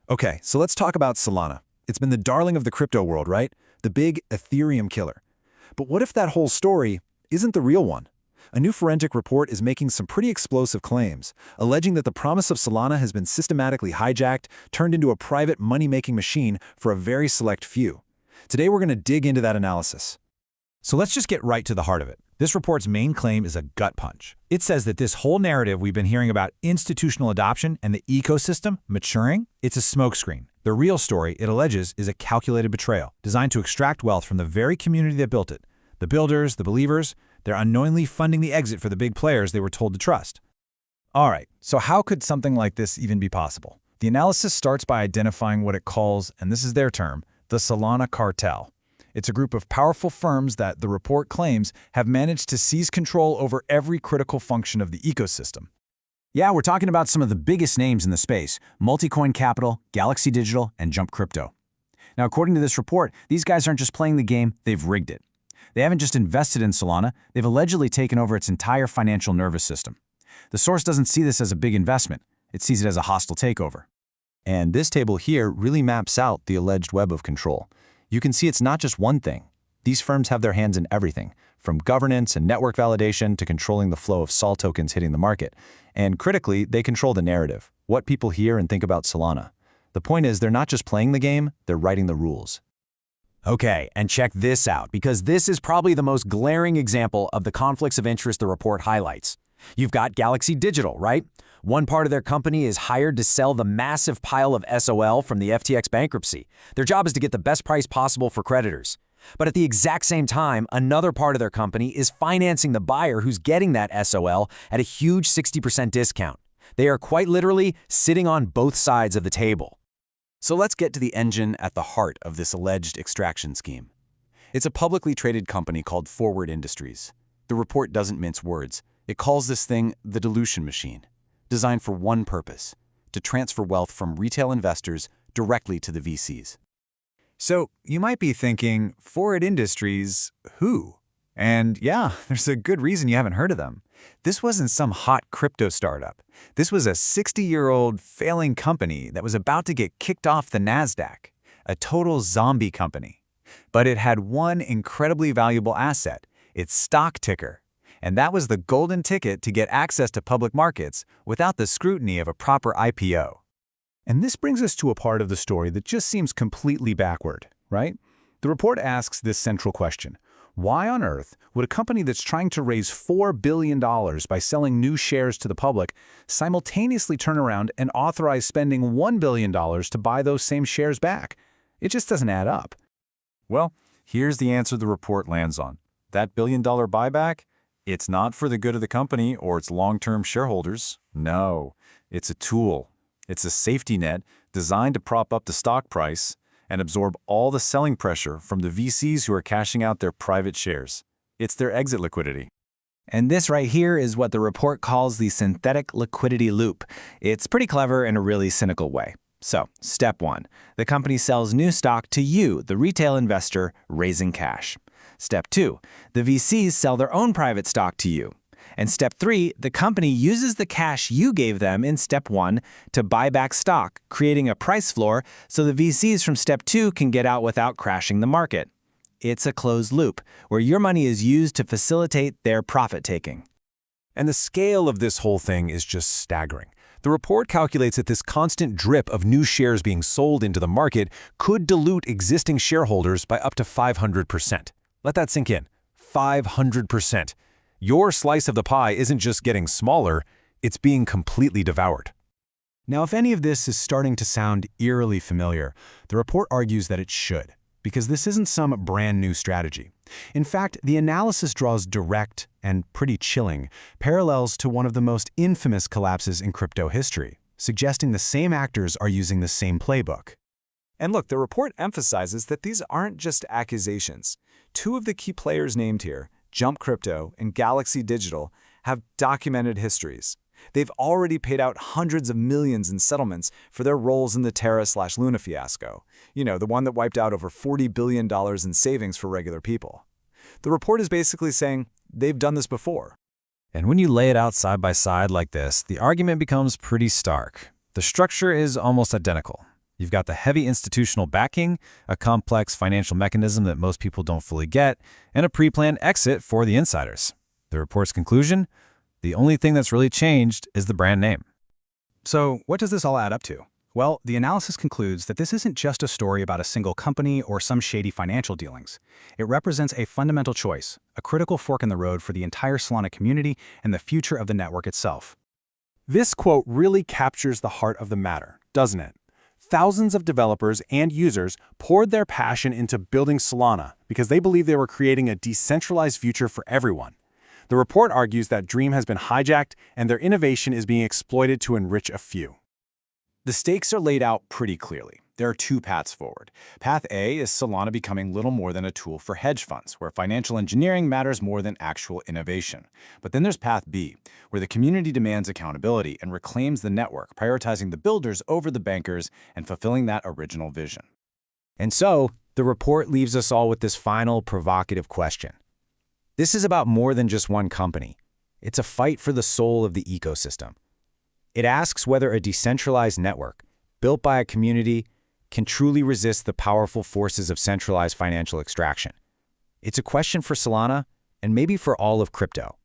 Okay, so let's talk about Solana. It's been the darling of the crypto world, right? The big Ethereum killer. But what if that whole story isn't the real one? A new forensic report is making some pretty explosive claims, alleging that the promise of Solana has been systematically hijacked, turned into a private money-making machine for a very select few. Today we're going to dig into that analysis. So let's just get right to the heart of it. This report's main claim is a gut punch. It says that this whole narrative we've been hearing about institutional adoption and the ecosystem maturing, it's a smokescreen. The real story, it alleges, is a calculated betrayal designed to extract wealth from the very community that built it. The builders, the believers, they're unknowingly funding the exit for the big players they were told to trust. All right, so how could something like this even be possible? The analysis starts by identifying what it calls, and this is their term, the Solana cartel. It's a group of powerful firms that, the report claims, have managed to seize control over every critical function of the ecosystem. Yeah, we're talking about some of the biggest names in the space: Multicoin Capital, Galaxy Digital, and Jump Crypto. Now, according to this report, these guys aren't just playing the game, they've rigged it. They haven't just invested in Solana, they've allegedly taken over its entire financial nervous system. The source doesn't see this as a big investment, it sees it as a hostile takeover. And this table here really maps out the alleged web of control. You can see it's not just one thing. These firms have their hands in everything, from governance and network validation to controlling the flow of SOL tokens hitting the market. And critically, they control the narrative, what people hear and think about Solana. The point is, they're not just playing the game, they're writing the rules. Okay, and check this out, because this is probably the most glaring example of the conflicts of interest the report highlights. You've got Galaxy Digital, right? One part of their company is hired to sell the massive pile of SOL from the FTX bankruptcy. Their job is to get the best price possible for creditors. But at the exact same time, another part of their company is financing the buyer who's getting that SOL at a huge 60% discount. They are quite literally sitting on both sides of the table. So let's get to the engine at the heart of this alleged extraction scheme. It's a publicly traded company called Forward Industries. The report doesn't mince words. It calls this thing the dilution machine, designed for one purpose: to transfer wealth from retail investors directly to the VCs. So you might be thinking, Forward Industries, who? And yeah, there's a good reason you haven't heard of them. This wasn't some hot crypto startup. This was a 60-year-old failing company that was about to get kicked off the NASDAQ, a total zombie company. But it had one incredibly valuable asset, its stock ticker. And that was the golden ticket to get access to public markets without the scrutiny of a proper IPO. And this brings us to a part of the story that just seems completely backward, right? The report asks this central question: why on earth would a company that's trying to raise $4 billion by selling new shares to the public simultaneously turn around and authorize spending $1 billion to buy those same shares back? It just doesn't add up. Well, here's the answer the report lands on. That billion-dollar buyback? It's not for the good of the company or its long-term shareholders. No, it's a tool. It's a safety net designed to prop up the stock price and absorb all the selling pressure from the VCs who are cashing out their private shares. It's their exit liquidity. And this right here is what the report calls the synthetic liquidity loop. It's pretty clever in a really cynical way. So, step 1, the company sells new stock to you, the retail investor, raising cash. Step 2, the VCs sell their own private stock to you. And step 3, the company uses the cash you gave them in step 1 to buy back stock, creating a price floor so the VCs from step 2 can get out without crashing the market. It's a closed loop, where your money is used to facilitate their profit-taking. And the scale of this whole thing is just staggering. The report calculates that this constant drip of new shares being sold into the market could dilute existing shareholders by up to 500%. Let that sink in. 500%. Your slice of the pie isn't just getting smaller, it's being completely devoured. Now, if any of this is starting to sound eerily familiar, the report argues that it should, because this isn't some brand new strategy. In fact, the analysis draws direct and pretty chilling parallels to one of the most infamous collapses in crypto history, suggesting the same actors are using the same playbook. And look, the report emphasizes that these aren't just accusations. Two of the key players named here, Jump Crypto and Galaxy Digital, have documented histories. They've already paid out hundreds of millions in settlements for their roles in the Terra/Luna fiasco. You know, the one that wiped out over $40 billion in savings for regular people. The report is basically saying they've done this before. And when you lay it out side by side like this, the argument becomes pretty stark. The structure is almost identical. You've got the heavy institutional backing, a complex financial mechanism that most people don't fully get, and a pre-planned exit for the insiders. The report's conclusion? The only thing that's really changed is the brand name. So, what does this all add up to? Well, the analysis concludes that this isn't just a story about a single company or some shady financial dealings. It represents a fundamental choice, a critical fork in the road for the entire Solana community and the future of the network itself. This quote really captures the heart of the matter, doesn't it? Thousands of developers and users poured their passion into building Solana because they believed they were creating a decentralized future for everyone. The report argues that dream has been hijacked and their innovation is being exploited to enrich a few. The stakes are laid out pretty clearly. There are two paths forward. Path A is Solana becoming little more than a tool for hedge funds, where financial engineering matters more than actual innovation. But then there's Path B, where the community demands accountability and reclaims the network, prioritizing the builders over the bankers and fulfilling that original vision. And so, the report leaves us all with this final provocative question. This is about more than just one company. It's a fight for the soul of the ecosystem. It asks whether a decentralized network, built by a community, can truly resist the powerful forces of centralized financial extraction. It's a question for Solana, and maybe for all of crypto.